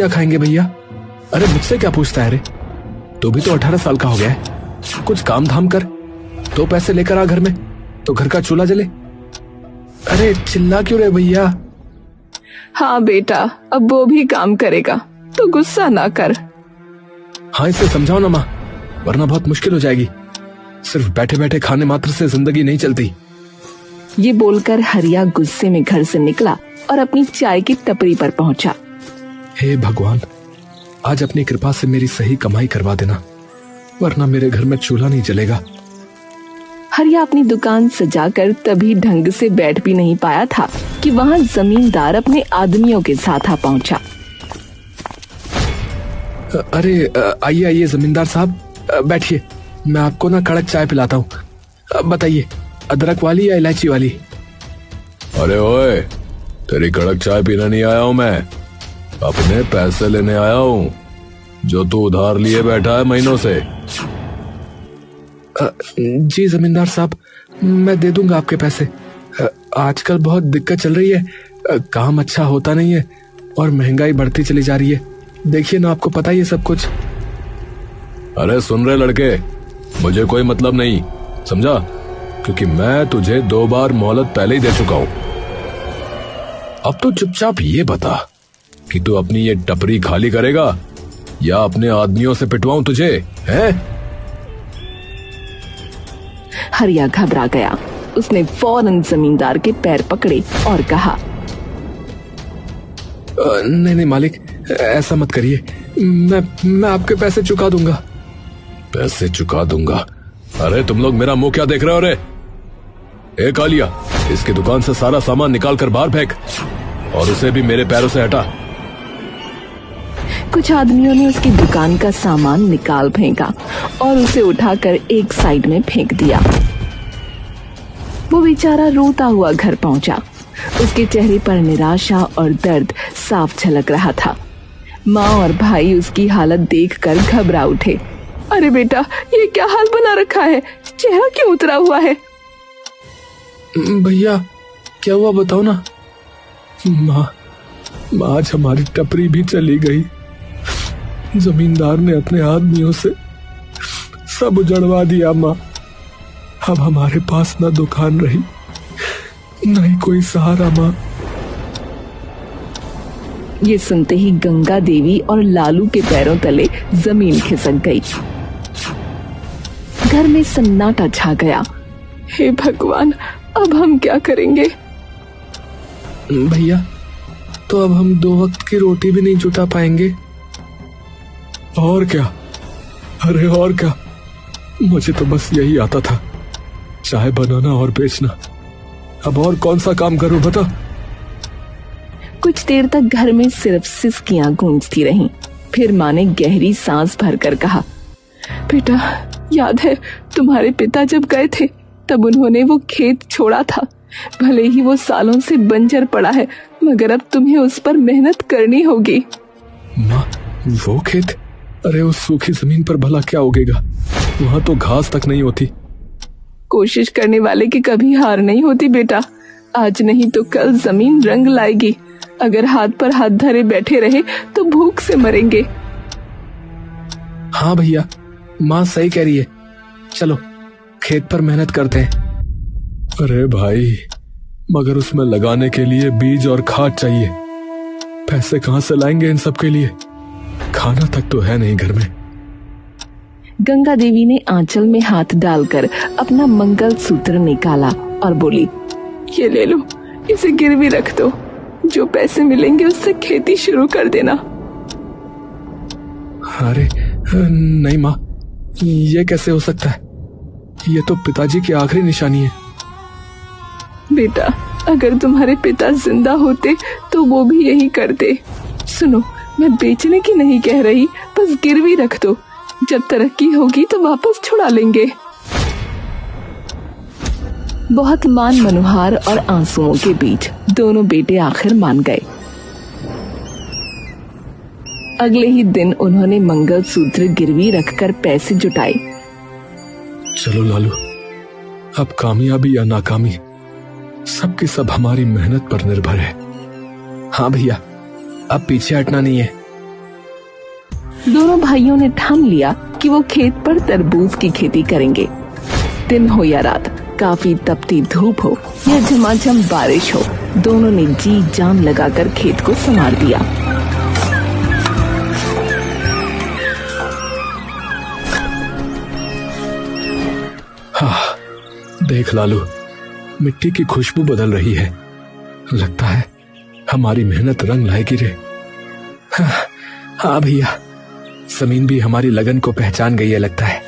क्या खाएंगे भैया? अरे मुझसे क्या पूछता है रे? तू भी तो 18 साल का हो गया है। कुछ काम धाम कर, तो पैसे लेकर आ घर में, तो घर का चूल्हा जले। अरे चिल्ला क्यों रे भैया? हाँ बेटा, अब वो भी काम करेगा तो गुस्सा ना कर। हाँ इसे समझाओ ना माँ, वरना बहुत मुश्किल हो जाएगी। सिर्फ बैठे बैठे खाने मात्र से जिंदगी नहीं चलती। ये बोलकर हरिया गुस्से में घर से निकला और अपनी चाय की टपरी पर पहुंचा। हे भगवान, आज अपनी कृपा से मेरी सही कमाई करवा देना, वरना मेरे घर में चूल्हा नहीं जलेगा। हरिया अपनी दुकान सजाकर तभी ढंग से बैठ भी नहीं पाया था कि वहां जमींदार अपने आदमियों के साथ आ पहुंचा। अरे आइए आइए जमींदार साहब, बैठिए, मैं आपको ना कड़क चाय पिलाता हूँ। बताइए, अदरक वाली या इलायची वाली? अरे ओए, तेरी कड़क चाय पीने नहीं आया हूँ मैं, अपने पैसे लेने आया हूँ जो तू उधार लिए बैठा है महीनों से। जी जमींदार साहब, मैं दे दूंगा आपके पैसे। आजकल बहुत दिक्कत चल रही है, काम अच्छा होता नहीं है और महंगाई बढ़ती चली जा रही है। देखिए ना, आपको पता ही है सब कुछ। अरे सुन रहे लड़के, मुझे कोई मतलब नहीं, समझा? क्योंकि मैं तुझे 2 बार मोहलत पहले ही दे चुका हूं। अब तो चुपचाप ये बता कि तू अपनी ये टपरी खाली करेगा या अपने आदमियों से पिटवाऊं तुझे, हैं? हरिया घबरा गया। उसने फौरन जमींदार के पैर पकड़े और कहा, नहीं नहीं मालिक, ऐसा मत करिए, मैं आपके पैसे चुका दूंगा। पैसे चुका दूंगा? अरे तुम लोग मेरा मुंह क्या देख रहे हो रे? ए कालिया, इसकी दुकान से सारा सामान निकाल कर बाहर फेंक और उसे भी मेरे पैरों से हटा। कुछ आदमियों ने उसकी दुकान का सामान निकाल फेंका और उसे उठाकर एक साइड में फेंक दिया। वो बेचारा रोता हुआ घर पहुंचा। उसके चेहरे पर निराशा और दर्द साफ झलक रहा था। माँ और भाई उसकी हालत देखकर घबरा उठे। अरे बेटा, ये क्या हाल बना रखा है? चेहरा क्यों उतरा हुआ है? भैया क्या हुआ बताओ ना। माँ, आज हमारी टपरी भी चली गई। जमींदार ने अपने आदमियों से सब उजड़वा दिया माँ। अब हमारे पास ना दुकान रही, ना ही कोई सहारा माँ। ये सुनते ही गंगा देवी और लालू के पैरों तले जमीन खिसक गई। घर में सन्नाटा छा गया। हे भगवान, अब हम क्या करेंगे? भैया, तो अब हम 2 वक्त की रोटी भी नहीं जुटा पाएंगे। और क्या? अरे और क्या, मुझे तो बस यही आता था, चाय बनाना और बेचना। अब और कौन सा काम करूं बता? कुछ देर तक घर में सिर्फ सिसकियां गूंजती रहीं। फिर माँ ने गहरी सांस भरकर कहा, बेटा, याद है तुम्हारे पिता जब गए थे तब उन्होंने वो खेत छोड़ा था। भले ही वो सालों से बंजर पड़ा है, मगर अब तुम्हें उस पर मेहनत करनी होगी। माँ, वो खेत? अरे उस सूखी जमीन पर भला क्या उगेगा? वहाँ तो घास तक नहीं होती। कोशिश करने वाले की कभी हार नहीं होती बेटा। आज नहीं तो कल जमीन रंग लाएगी। अगर हाथ पर हाथ धरे बैठे रहे तो भूख से मरेंगे। हाँ भैया, माँ सही कह रही है, चलो खेत पर मेहनत करते हैं। अरे भाई, मगर उसमें लगाने के लिए बीज और खाद चाहिए। पैसे कहाँ से लाएंगे इन सब के लिए? खाना तक तो है नहीं घर में। गंगा देवी ने आंचल में हाथ डालकर अपना मंगल सूत्र निकाला और बोली, ये ले लो, इसे गिरवी रख दो। जो पैसे मिलेंगे उससे खेती शुरू कर देना। अरे नहीं माँ, ये कैसे हो सकता है? ये तो पिताजी की आखिरी निशानी है। बेटा, अगर तुम्हारे पिता जिंदा होते तो वो भी यही करते। सुनो, मैं बेचने की नहीं कह रही, बस गिरवी रख दो। जब तरक्की होगी तो वापस छुड़ा लेंगे। बहुत मान मनोहार और आंसुओं के बीच दोनों बेटे आखिर मान गए। अगले ही दिन उन्होंने मंगल सूत्र गिरवी रखकर पैसे जुटाए। चलो लालू, अब कामयाबी या नाकामी सबकी सब हमारी मेहनत पर निर्भर है। हाँ भैया, अब पीछे हटना नहीं है, दोनों भाइयों ने ठान लिया कि वो खेत पर तरबूज की खेती करेंगे। दिन हो या रात, काफी तपती धूप हो या झमाझम बारिश हो, दोनों ने जी जान लगाकर खेत को संवार दिया। हाँ, देख लालू, मिट्टी की खुशबू बदल रही है। लगता है हमारी मेहनत रंग लाएगी रे। हाँ भैया, जमीन भी हमारी लगन को पहचान गई है लगता है।